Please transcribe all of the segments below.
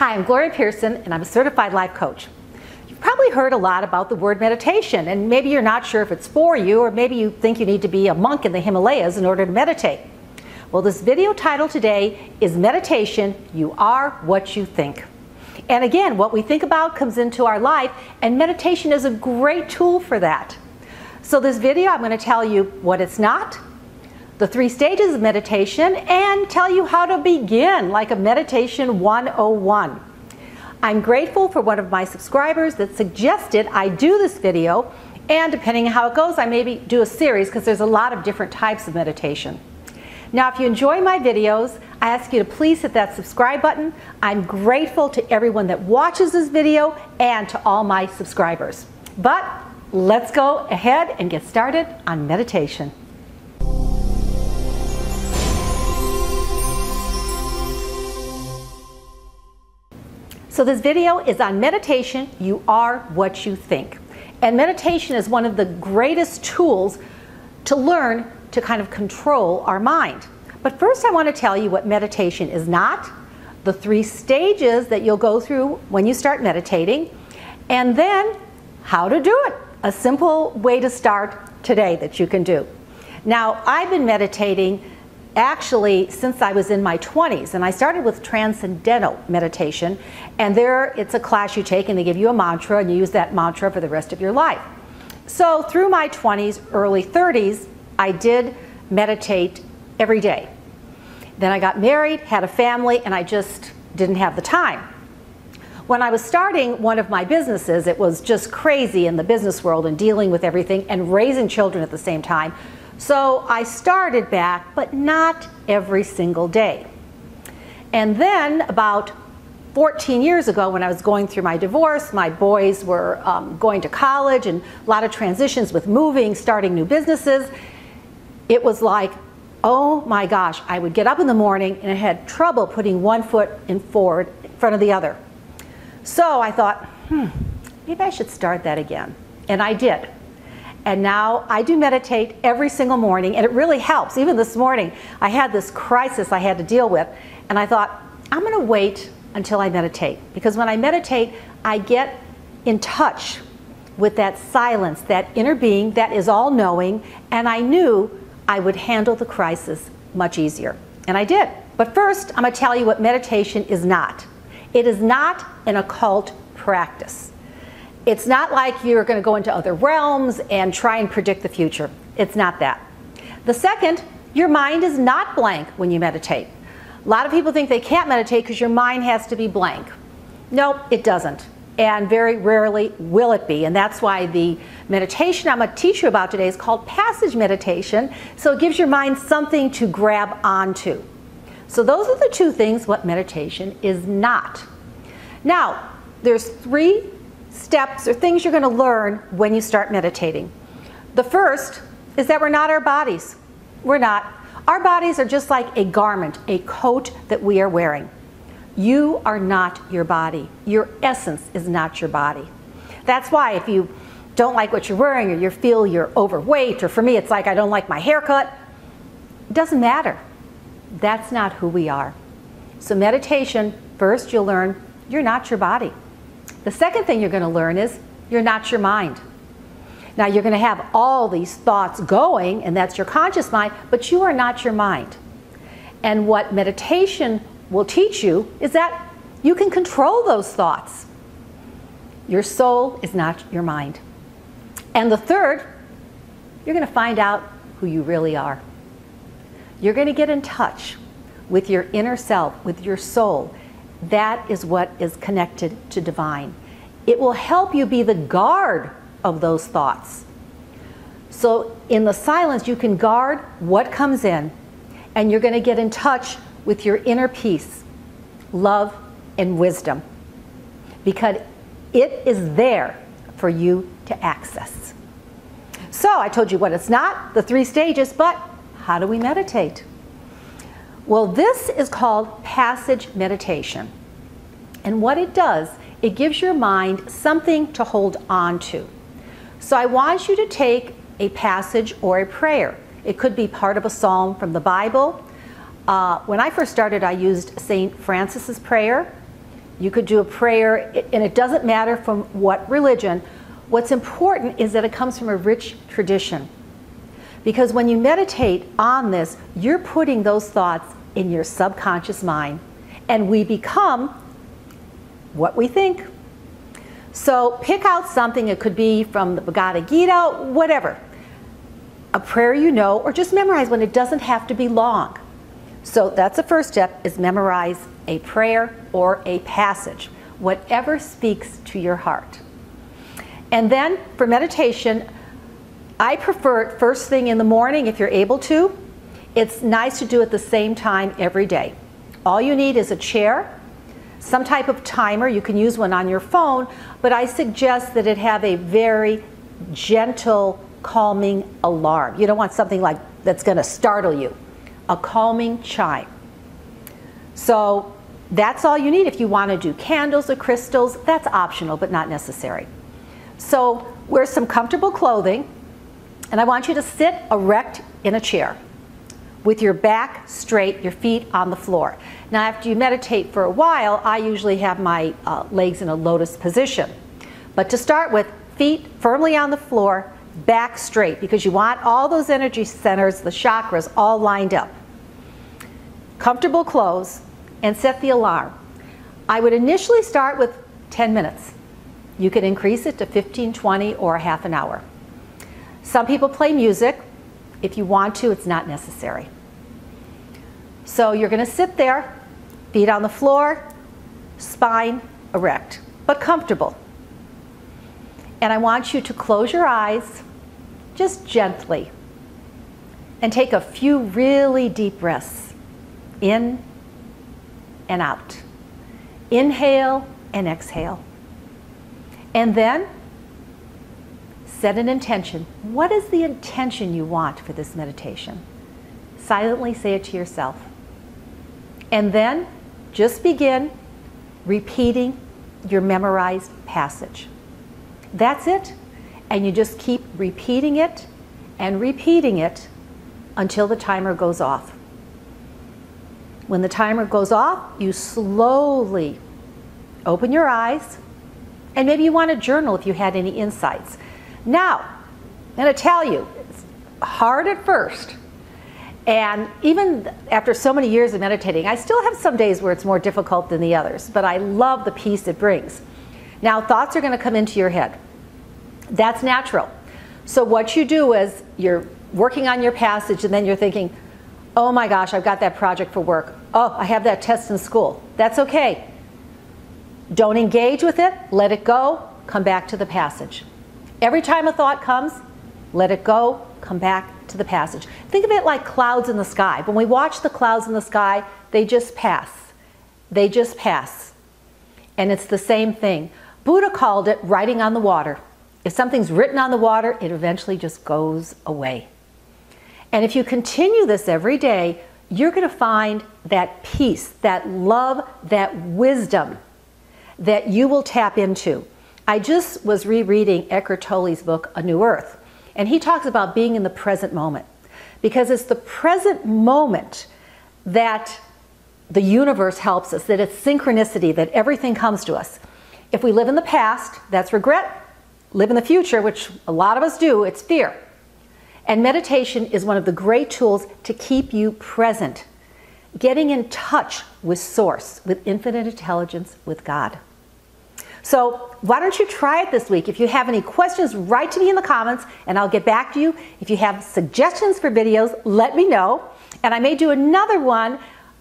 Hi, I'm Gloria Pierson, and I'm a certified life coach. You've probably heard a lot about the word meditation, and maybe you're not sure if it's for you, or maybe you think you need to be a monk in the Himalayas in order to meditate. Well, this video title today is Meditation, You Are What You Think. And again, what we think about comes into our life, and meditation is a great tool for that. So this video, I'm going to tell you what it's not, the 3 stages of meditation, and tell you how to begin, like a meditation 101. I'm grateful for one of my subscribers that suggested I do this video, and depending on how it goes, I maybe do a series because there's a lot of different types of meditation. Now, if you enjoy my videos, I ask you to please hit that subscribe button. I'm grateful to everyone that watches this video and to all my subscribers. But let's go ahead and get started on meditation. So this video is on meditation, you are what you think. And meditation is one of the greatest tools to learn to kind of control our mind. But first I want to tell you what meditation is not, the 3 stages that you'll go through when you start meditating, and then how to do it. A simple way to start today that you can do. Now, I've been meditating actually since I was in my 20s, and I started with transcendental meditation, and there it's a class you take and they give you a mantra and you use that mantra for the rest of your life. So through my 20s, early 30s, I did meditate every day. Then I got married, had a family, and I just didn't have the time. When I was starting one of my businesses, it was just crazy in the business world and dealing with everything and raising children at the same time. So I started back, but not every single day. And then about 14 years ago, when I was going through my divorce, my boys were going to college and a lot of transitions with moving, starting new businesses. It was like, oh my gosh, I would get up in the morning and I had trouble putting one foot forward in front of the other. So I thought, maybe I should start that again. And I did. And now I do meditate every single morning, and it really helps. Even this morning, I had this crisis I had to deal with, and I thought, I'm going to wait until I meditate. Because when I meditate, I get in touch with that silence, that inner being that is all-knowing, and I knew I would handle the crisis much easier. And I did. But first, I'm going to tell you what meditation is not. It is not an occult practice. It's not like you're going to go into other realms and try and predict the future. It's not that. The second, your mind is not blank when you meditate. A lot of people think they can't meditate because your mind has to be blank. No, it doesn't. And very rarely will it be. And that's why the meditation I'm going to teach you about today is called passage meditation. So it gives your mind something to grab onto. So those are the 2 things what meditation is not. Now, there's 3 steps or things you're going to learn when you start meditating. The first is that we're not our bodies. We're not. Our bodies are just like a garment, a coat that we are wearing. You are not your body. Your essence is not your body. That's why if you don't like what you're wearing, or you feel you're overweight, or for me it's like I don't like my haircut, it doesn't matter. That's not who we are. So meditation, first you'll learn you're not your body. The second thing you're going to learn is you're not your mind. Now you're going to have all these thoughts going, and that's your conscious mind, but you are not your mind. And what meditation will teach you is that you can control those thoughts. Your soul is not your mind. And the third, you're going to find out who you really are. You're going to get in touch with your inner self, with your soul. That is what is connected to divine. It will help you be the guard of those thoughts. So in the silence, you can guard what comes in, and you're going to get in touch with your inner peace, love, and wisdom, because it is there for you to access. So I told you what it's not, the 3 stages, but how do we meditate? Well, this is called passage meditation. And what it does, it gives your mind something to hold on to. So I want you to take a passage or a prayer. It could be part of a psalm from the Bible. When I first started, I used St. Francis's prayer. You could do a prayer, and it doesn't matter from what religion. What's important is that it comes from a rich tradition. Because when you meditate on this, you're putting those thoughts in your subconscious mind, and we become what we think. So pick out something. It could be from the Bhagavad Gita, whatever. A prayer you know, or just memorize one. It doesn't have to be long. So that's the first step, is memorize a prayer or a passage, whatever speaks to your heart. And then for meditation, I prefer it first thing in the morning if you're able to. It's nice to do it the same time every day. All you need is a chair, some type of timer. You can use one on your phone, but I suggest that it have a very gentle, calming alarm. You don't want something like that's going to startle you. A calming chime. So that's all you need. If you want to do candles or crystals, that's optional but not necessary. So wear some comfortable clothing, and I want you to sit erect in a chair with your back straight, your feet on the floor. Now after you meditate for a while, I usually have my legs in a lotus position. But to start with, feet firmly on the floor, back straight, because you want all those energy centers, the chakras, all lined up. Comfortable clothes, and set the alarm. I would initially start with 10 minutes. You could increase it to 15, 20, or a half an hour. Some people play music. If you want to, it's not necessary. So you're going to sit there, feet on the floor, spine erect, but comfortable. And I want you to close your eyes, just gently, and take a few really deep breaths. In and out. Inhale and exhale. And then set an intention. What is the intention you want for this meditation? Silently say it to yourself. And then just begin repeating your memorized passage. That's it. And you just keep repeating it and repeating it until the timer goes off. When the timer goes off, you slowly open your eyes, and maybe you want to journal if you had any insights. Now, I'm going to tell you, it's hard at first, and even after so many years of meditating, I still have some days where it's more difficult than the others, but I love the peace it brings. Now, thoughts are going to come into your head. That's natural. So what you do is you're working on your passage, and then you're thinking, oh my gosh, I've got that project for work. Oh, I have that test in school. That's okay. Don't engage with it. Let it go. Come back to the passage. Every time a thought comes, let it go. Come back to the passage. Think of it like clouds in the sky. When we watch the clouds in the sky, they just pass. They just pass. And it's the same thing. Buddha called it writing on the water. If something's written on the water, it eventually just goes away. And if you continue this every day, you're going to find that peace, that love, that wisdom that you will tap into. I just was rereading Eckhart Tolle's book, A New Earth, and he talks about being in the present moment, because it's the present moment that the universe helps us, that it's synchronicity, that everything comes to us. If we live in the past, that's regret. Live in the future, which a lot of us do, it's fear. And meditation is one of the great tools to keep you present, getting in touch with Source, with infinite intelligence, with God. So why don't you try it this week? If you have any questions, write to me in the comments and I'll get back to you. If you have suggestions for videos, let me know. And I may do another one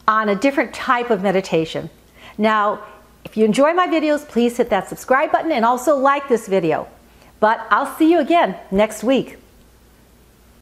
on a different type of meditation. Now, if you enjoy my videos, please hit that subscribe button and also like this video. But I'll see you again next week.